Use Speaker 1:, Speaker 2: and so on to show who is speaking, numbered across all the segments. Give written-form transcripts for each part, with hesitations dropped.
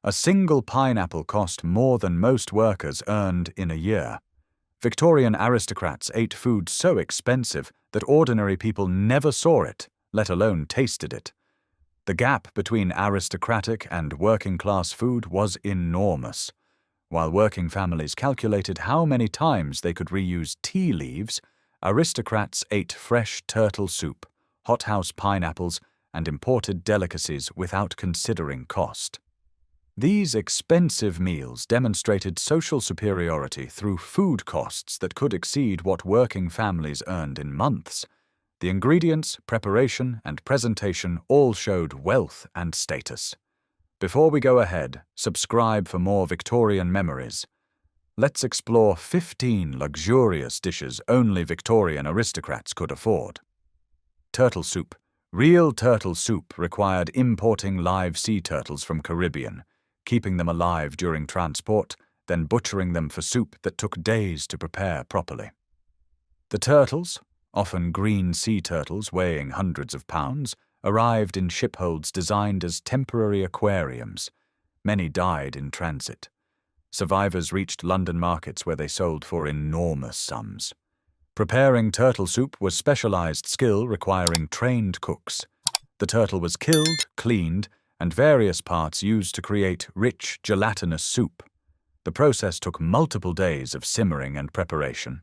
Speaker 1: A single pineapple cost more than most workers earned in a year. Victorian aristocrats ate food so expensive that ordinary people never saw it, let alone tasted it. The gap between aristocratic and working-class food was enormous. While working families calculated how many times they could reuse tea leaves, aristocrats ate fresh turtle soup, hothouse pineapples, and imported delicacies without considering cost. These expensive meals demonstrated social superiority through food costs that could exceed what working families earned in months. The ingredients, preparation, and presentation all showed wealth and status. Before we go ahead, subscribe for more Victorian memories. Let's explore 15 luxurious dishes only Victorian aristocrats could afford. Turtle soup. Real turtle soup required importing live sea turtles from Caribbean, keeping them alive during transport, then butchering them for soup that took days to prepare properly. The turtles, often green sea turtles weighing hundreds of pounds, arrived in shipholds designed as temporary aquariums. Many died in transit. Survivors reached London markets where they sold for enormous sums. Preparing turtle soup was specialized skill requiring trained cooks. The turtle was killed, cleaned, and various parts used to create rich, gelatinous soup. The process took multiple days of simmering and preparation.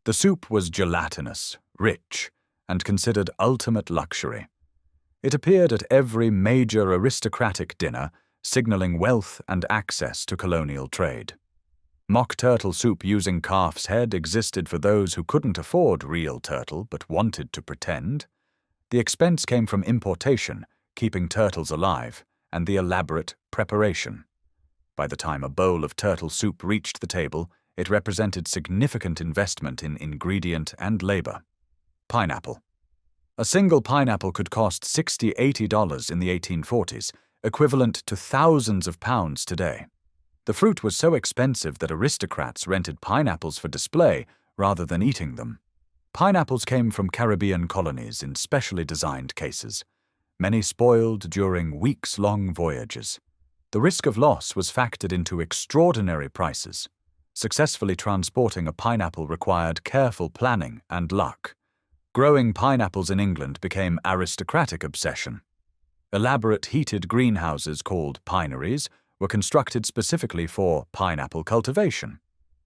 Speaker 1: The soup was gelatinous, rich, and considered ultimate luxury. It appeared at every major aristocratic dinner, signaling wealth and access to colonial trade. Mock turtle soup using calf's head existed for those who couldn't afford real turtle but wanted to pretend. The expense came from importation, keeping turtles alive, and the elaborate preparation. By the time a bowl of turtle soup reached the table, it represented significant investment in ingredient and labor. Pineapple. A single pineapple could cost $60–80 in the 1840s, equivalent to thousands of pounds today. The fruit was so expensive that aristocrats rented pineapples for display rather than eating them. Pineapples came from Caribbean colonies in specially designed cases. Many spoiled during weeks-long voyages. The risk of loss was factored into extraordinary prices. Successfully transporting a pineapple required careful planning and luck. Growing pineapples in England became aristocratic obsession. Elaborate heated greenhouses called pineries were constructed specifically for pineapple cultivation.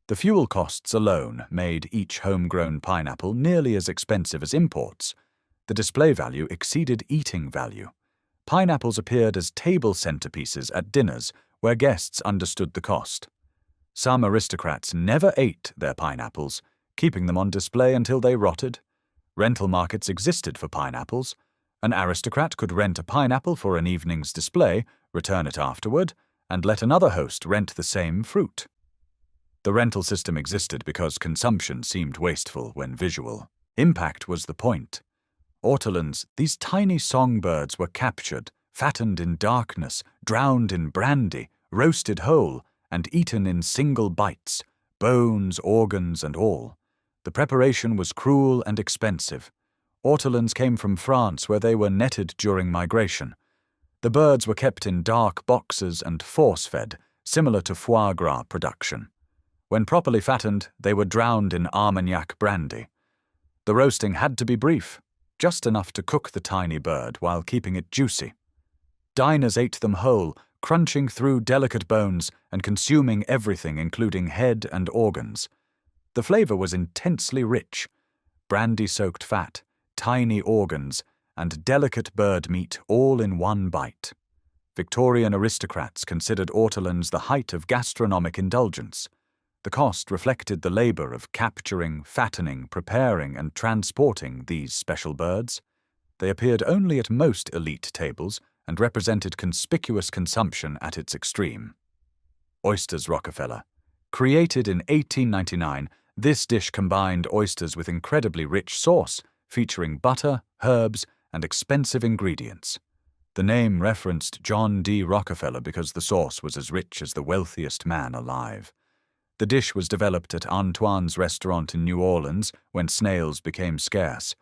Speaker 1: The fuel costs alone made each homegrown pineapple nearly as expensive as imports. The display value exceeded eating value. Pineapples appeared as table centerpieces at dinners where guests understood the cost. Some aristocrats never ate their pineapples, keeping them on display until they rotted. Rental markets existed for pineapples. An aristocrat could rent a pineapple for an evening's display, return it afterward, and let another host rent the same fruit. The rental system existed because consumption seemed wasteful when visual. Impact was the point. Ortolans, these tiny songbirds, were captured, fattened in darkness, drowned in brandy, roasted whole, and eaten in single bites, bones, organs, and all. The preparation was cruel and expensive. Ortolans came from France where they were netted during migration. The birds were kept in dark boxes and force-fed, similar to foie gras production. When properly fattened, they were drowned in Armagnac brandy. The roasting had to be brief, just enough to cook the tiny bird while keeping it juicy. Diners ate them whole, crunching through delicate bones and consuming everything including head and organs. The flavor was intensely rich. Brandy-soaked fat, tiny organs, and delicate bird meat all in one bite. Victorian aristocrats considered ortolans the height of gastronomic indulgence. The cost reflected the labor of capturing, fattening, preparing, and transporting these special birds. They appeared only at most elite tables and represented conspicuous consumption at its extreme. Oysters Rockefeller. Created in 1899, this dish combined oysters with incredibly rich sauce, featuring butter, herbs, and expensive ingredients. The name referenced John D. Rockefeller because the sauce was as rich as the wealthiest man alive. The dish was developed at Antoine's restaurant in New Orleans when snails became scarce.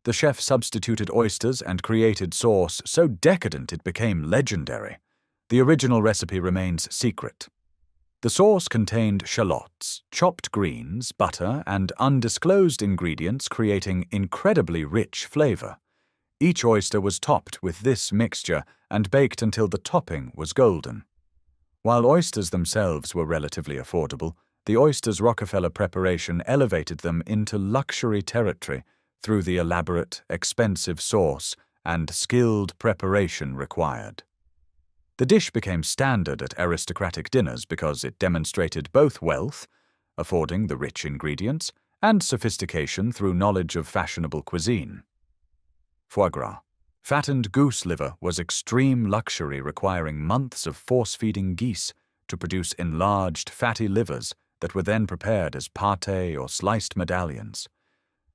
Speaker 1: The chef substituted oysters and created sauce so decadent it became legendary. The original recipe remains secret. The sauce contained shallots, chopped greens, butter, and undisclosed ingredients, creating incredibly rich flavor. Each oyster was topped with this mixture and baked until the topping was golden. While oysters themselves were relatively affordable, the oysters' Rockefeller preparation elevated them into luxury territory through the elaborate, expensive sauce and skilled preparation required. The dish became standard at aristocratic dinners because it demonstrated both wealth, affording the rich ingredients, and sophistication through knowledge of fashionable cuisine. Foie gras. Fattened goose liver was extreme luxury, requiring months of force-feeding geese to produce enlarged, fatty livers that were then prepared as pâté or sliced medallions.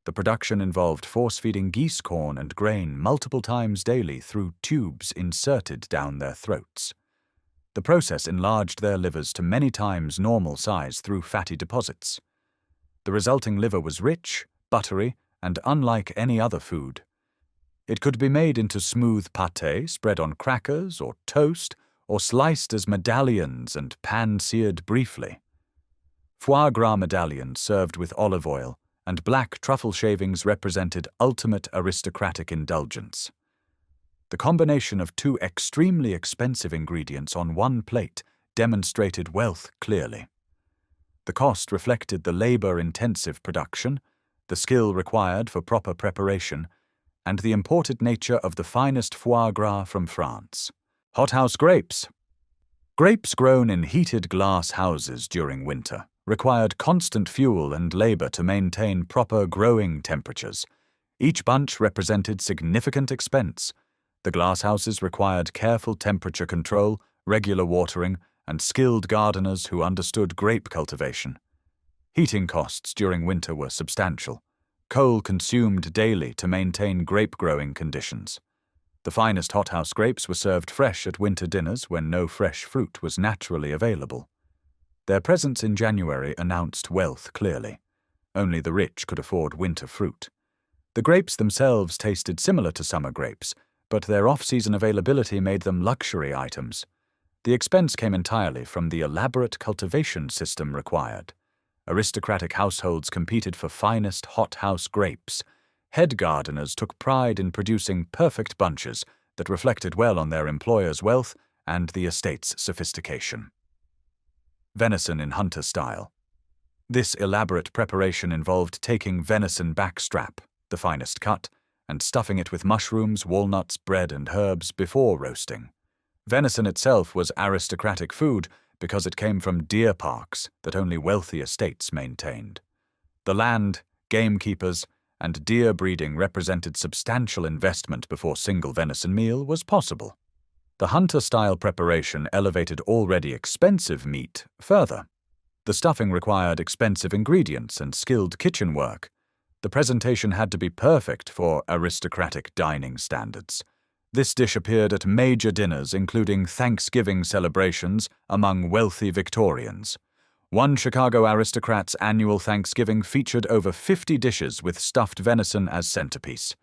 Speaker 1: The production involved force-feeding geese corn and grain multiple times daily through tubes inserted down their throats. The process enlarged their livers to many times normal size through fatty deposits. The resulting liver was rich, buttery, and unlike any other food. It could be made into smooth pâté, spread on crackers or toast, or sliced as medallions and pan-seared briefly. Foie gras medallions served with olive oil and black truffle shavings represented ultimate aristocratic indulgence. The combination of two extremely expensive ingredients on one plate demonstrated wealth clearly. The cost reflected the labor-intensive production, the skill required for proper preparation, and the imported nature of the finest foie gras from France. Hothouse grapes. Grapes grown in heated glass houses during winter required constant fuel and labor to maintain proper growing temperatures. Each bunch represented significant expense. The glasshouses required careful temperature control, regular watering, and skilled gardeners who understood grape cultivation. Heating costs during winter were substantial. Coal consumed daily to maintain grape-growing conditions. The finest hothouse grapes were served fresh at winter dinners when no fresh fruit was naturally available. Their presence in January announced wealth clearly. Only the rich could afford winter fruit. The grapes themselves tasted similar to summer grapes, but their off-season availability made them luxury items. The expense came entirely from the elaborate cultivation system required. Aristocratic households competed for finest hothouse grapes. Head gardeners took pride in producing perfect bunches that reflected well on their employers' wealth and the estate's sophistication. Venison in hunter style. This elaborate preparation involved taking venison backstrap, the finest cut, and stuffing it with mushrooms, walnuts, bread, and herbs before roasting. Venison itself was aristocratic food because it came from deer parks that only wealthy estates maintained. The land, gamekeepers, and deer breeding represented substantial investment before single venison meal was possible. The hunter-style preparation elevated already expensive meat further. The stuffing required expensive ingredients and skilled kitchen work. The presentation had to be perfect for aristocratic dining standards. This dish appeared at major dinners, including Thanksgiving celebrations among wealthy Victorians. One Chicago aristocrat's annual Thanksgiving featured over 50 dishes with stuffed venison as centerpiece.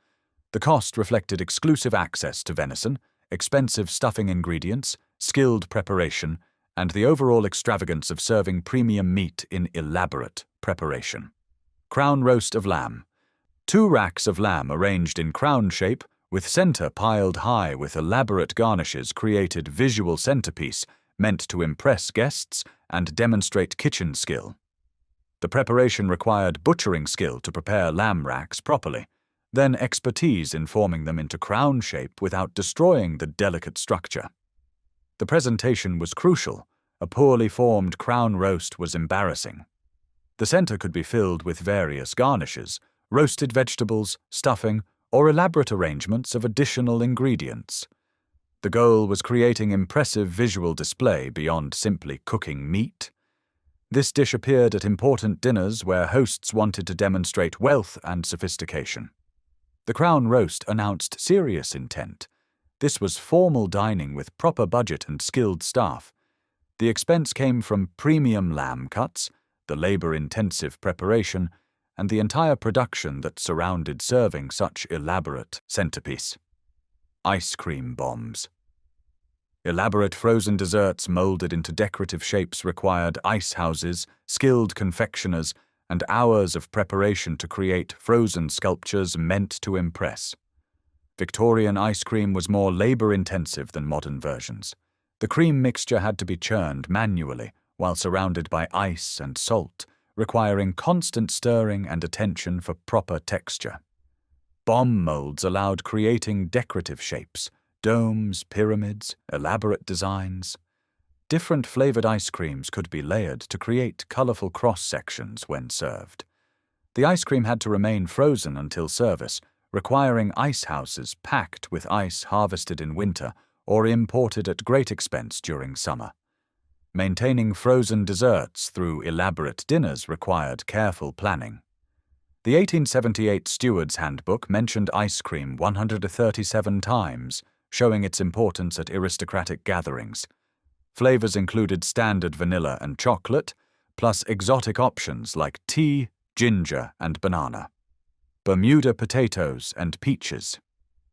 Speaker 1: The cost reflected exclusive access to venison, expensive stuffing ingredients, skilled preparation, and the overall extravagance of serving premium meat in elaborate preparation. Crown roast of lamb. 2 racks of lamb arranged in crown shape, with center piled high with elaborate garnishes, created visual centerpiece meant to impress guests and demonstrate kitchen skill. The preparation required butchering skill to prepare lamb racks properly, then expertise in forming them into crown shape without destroying the delicate structure. The presentation was crucial. A poorly formed crown roast was embarrassing. The center could be filled with various garnishes, roasted vegetables, stuffing, or elaborate arrangements of additional ingredients. The goal was creating impressive visual display beyond simply cooking meat. This dish appeared at important dinners where hosts wanted to demonstrate wealth and sophistication. The crown roast announced serious intent. This was formal dining with proper budget and skilled staff. The expense came from premium lamb cuts, the labor-intensive preparation, and the entire production that surrounded serving such elaborate centerpiece. Ice cream bombs. Elaborate frozen desserts molded into decorative shapes required ice houses, skilled confectioners, and hours of preparation to create frozen sculptures meant to impress. Victorian ice cream was more labor-intensive than modern versions. The cream mixture had to be churned manually while surrounded by ice and salt, requiring constant stirring and attention for proper texture. Bomb molds allowed creating decorative shapes, domes, pyramids, elaborate designs. Different flavored ice creams could be layered to create colorful cross-sections when served. The ice cream had to remain frozen until service, requiring ice houses packed with ice harvested in winter or imported at great expense during summer. Maintaining frozen desserts through elaborate dinners required careful planning. The 1878 Steward's Handbook mentioned ice cream 137 times, showing its importance at aristocratic gatherings. Flavors included standard vanilla and chocolate, plus exotic options like tea, ginger, and banana. Bermuda potatoes and peaches.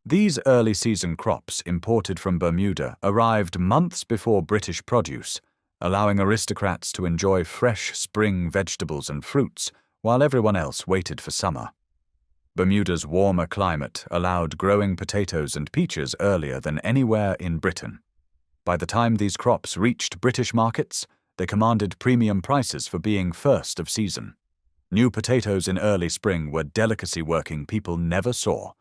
Speaker 1: These early season crops imported from Bermuda arrived months before British produce, allowing aristocrats to enjoy fresh spring vegetables and fruits while everyone else waited for summer. Bermuda's warmer climate allowed growing potatoes and peaches earlier than anywhere in Britain. By the time these crops reached British markets, they commanded premium prices for being first of season. New potatoes in early spring were delicacy working people never saw.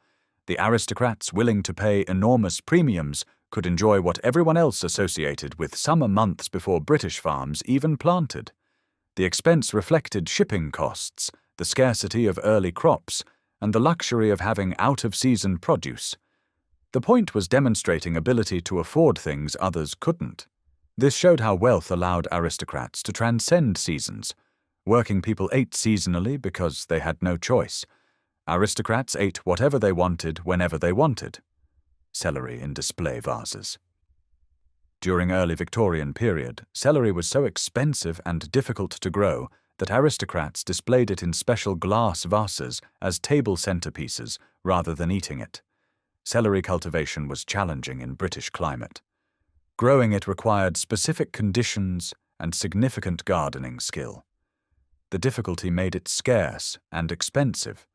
Speaker 1: The aristocrats willing to pay enormous premiums could enjoy what everyone else associated with summer months before British farms even planted. The expense reflected shipping costs, the scarcity of early crops, and the luxury of having out-of-season produce. The point was demonstrating ability to afford things others couldn't. This showed how wealth allowed aristocrats to transcend seasons. Working people ate seasonally because they had no choice. Aristocrats ate whatever they wanted whenever they wanted. Celery in display vases. During early Victorian period, celery was so expensive and difficult to grow that aristocrats displayed it in special glass vases as table centerpieces rather than eating it. Celery cultivation was challenging in British climate. Growing it required specific conditions and significant gardening skill. The difficulty made it scarce and expensive.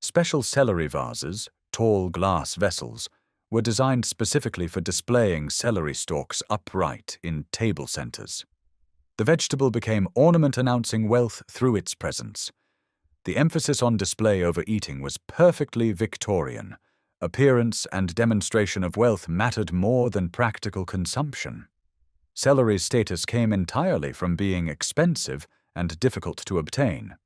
Speaker 1: Special celery vases, tall glass vessels, were designed specifically for displaying celery stalks upright in table centers. The vegetable became ornament announcing wealth through its presence. The emphasis on display over eating was perfectly Victorian. Appearance and demonstration of wealth mattered more than practical consumption. Celery's status came entirely from being expensive and difficult to obtain.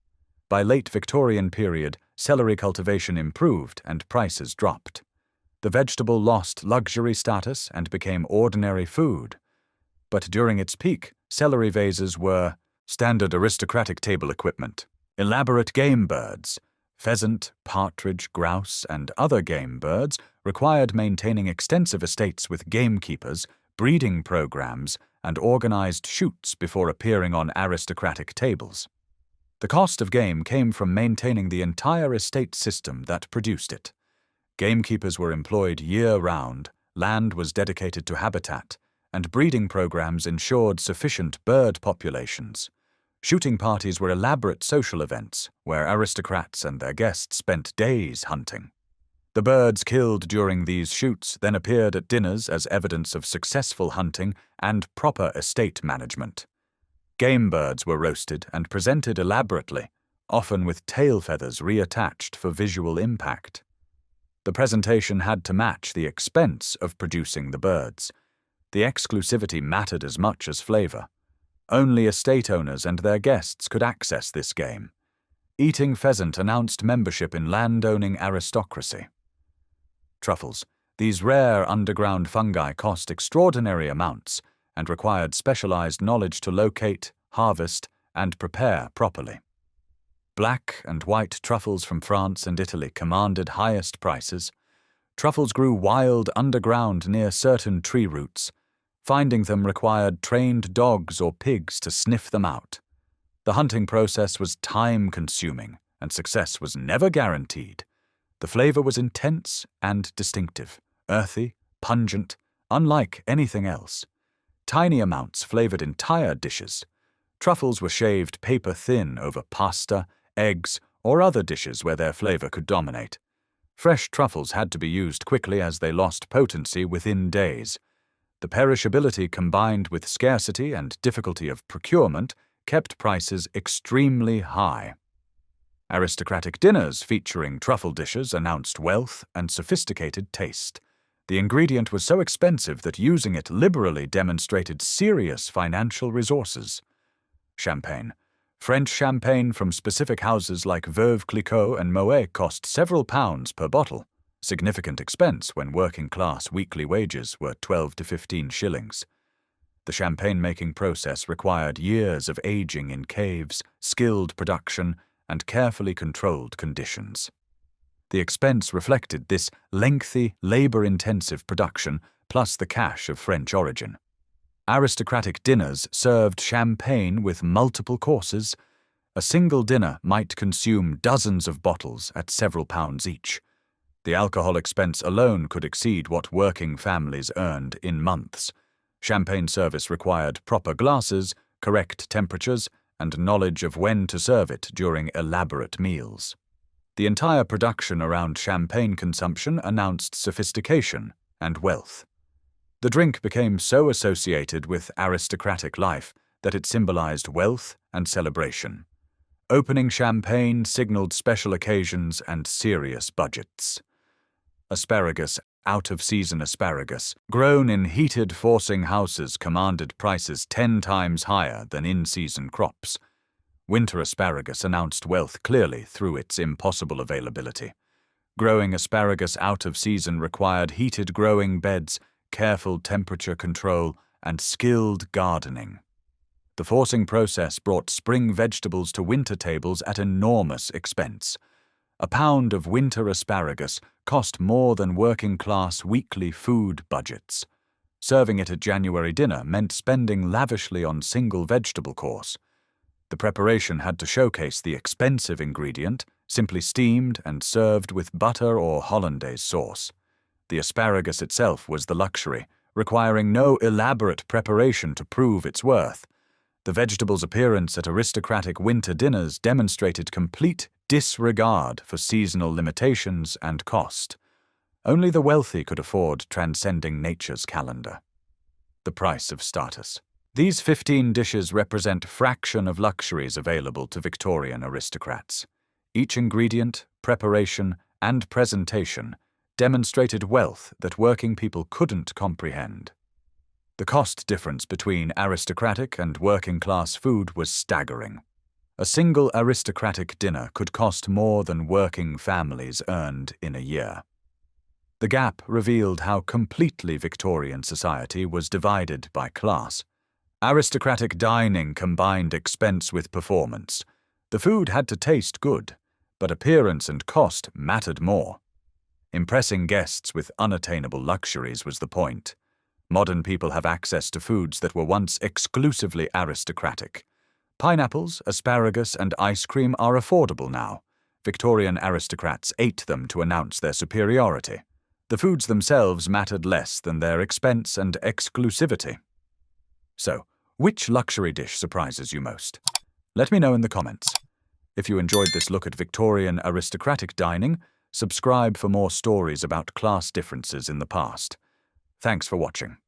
Speaker 1: By late Victorian period, celery cultivation improved and prices dropped. The vegetable lost luxury status and became ordinary food. But during its peak, celery vases were standard aristocratic table equipment, elaborate game birds. Pheasant, partridge, grouse, and other game birds required maintaining extensive estates with gamekeepers, breeding programs, and organized shoots before appearing on aristocratic tables. The cost of game came from maintaining the entire estate system that produced it. Gamekeepers were employed year-round, land was dedicated to habitat, and breeding programs ensured sufficient bird populations. Shooting parties were elaborate social events where aristocrats and their guests spent days hunting. The birds killed during these shoots then appeared at dinners as evidence of successful hunting and proper estate management. Game birds were roasted and presented elaborately, often with tail feathers reattached for visual impact. The presentation had to match the expense of producing the birds. The exclusivity mattered as much as flavor. Only estate owners and their guests could access this game. Eating pheasant announced membership in land-owning aristocracy. Truffles. These rare underground fungi cost extraordinary amounts and required specialized knowledge to locate, harvest, and prepare properly. Black and white truffles from France and Italy commanded highest prices. Truffles grew wild underground near certain tree roots. Finding them required trained dogs or pigs to sniff them out. The hunting process was time-consuming, and success was never guaranteed. The flavor was intense and distinctive, earthy, pungent, unlike anything else. Tiny amounts flavored entire dishes. Truffles were shaved paper-thin over pasta, eggs, or other dishes where their flavor could dominate. Fresh truffles had to be used quickly as they lost potency within days. The perishability combined with scarcity and difficulty of procurement kept prices extremely high. Aristocratic dinners featuring truffle dishes announced wealth and sophisticated taste. The ingredient was so expensive that using it liberally demonstrated serious financial resources. Champagne. French champagne from specific houses like Veuve Clicquot and Moet cost several pounds per bottle, significant expense when working-class weekly wages were 12 to 15 shillings. The champagne-making process required years of aging in caves, skilled production, and carefully controlled conditions. The expense reflected this lengthy, labor-intensive production plus the cash of French origin. Aristocratic dinners served champagne with multiple courses. A single dinner might consume dozens of bottles at several pounds each. The alcohol expense alone could exceed what working families earned in months. Champagne service required proper glasses, correct temperatures, and knowledge of when to serve it during elaborate meals. The entire production around champagne consumption announced sophistication and wealth. The drink became so associated with aristocratic life that it symbolized wealth and celebration. Opening champagne signaled special occasions and serious budgets. Asparagus, out-of-season asparagus, grown in heated forcing houses, commanded prices 10 times higher than in-season crops. Winter asparagus announced wealth clearly through its impossible availability. Growing asparagus out of season required heated growing beds, careful temperature control, and skilled gardening. The forcing process brought spring vegetables to winter tables at enormous expense. A pound of winter asparagus cost more than working-class weekly food budgets. Serving it at January dinner meant spending lavishly on single vegetable course. The preparation had to showcase the expensive ingredient, simply steamed and served with butter or hollandaise sauce. The asparagus itself was the luxury, requiring no elaborate preparation to prove its worth. The vegetable's appearance at aristocratic winter dinners demonstrated complete disregard for seasonal limitations and cost. Only the wealthy could afford transcending nature's calendar. The price of status. These 15 dishes represent a fraction of luxuries available to Victorian aristocrats. Each ingredient, preparation, and presentation demonstrated wealth that working people couldn't comprehend. The cost difference between aristocratic and working-class food was staggering. A single aristocratic dinner could cost more than working families earned in a year. The gap revealed how completely Victorian society was divided by class. Aristocratic dining combined expense with performance. The food had to taste good, but appearance and cost mattered more. Impressing guests with unattainable luxuries was the point. Modern people have access to foods that were once exclusively aristocratic. Pineapples, asparagus, and ice cream are affordable now. Victorian aristocrats ate them to announce their superiority. The foods themselves mattered less than their expense and exclusivity. So, which luxury dish surprises you most? Let me know in the comments. If you enjoyed this look at Victorian aristocratic dining, subscribe for more stories about class differences in the past. Thanks for watching.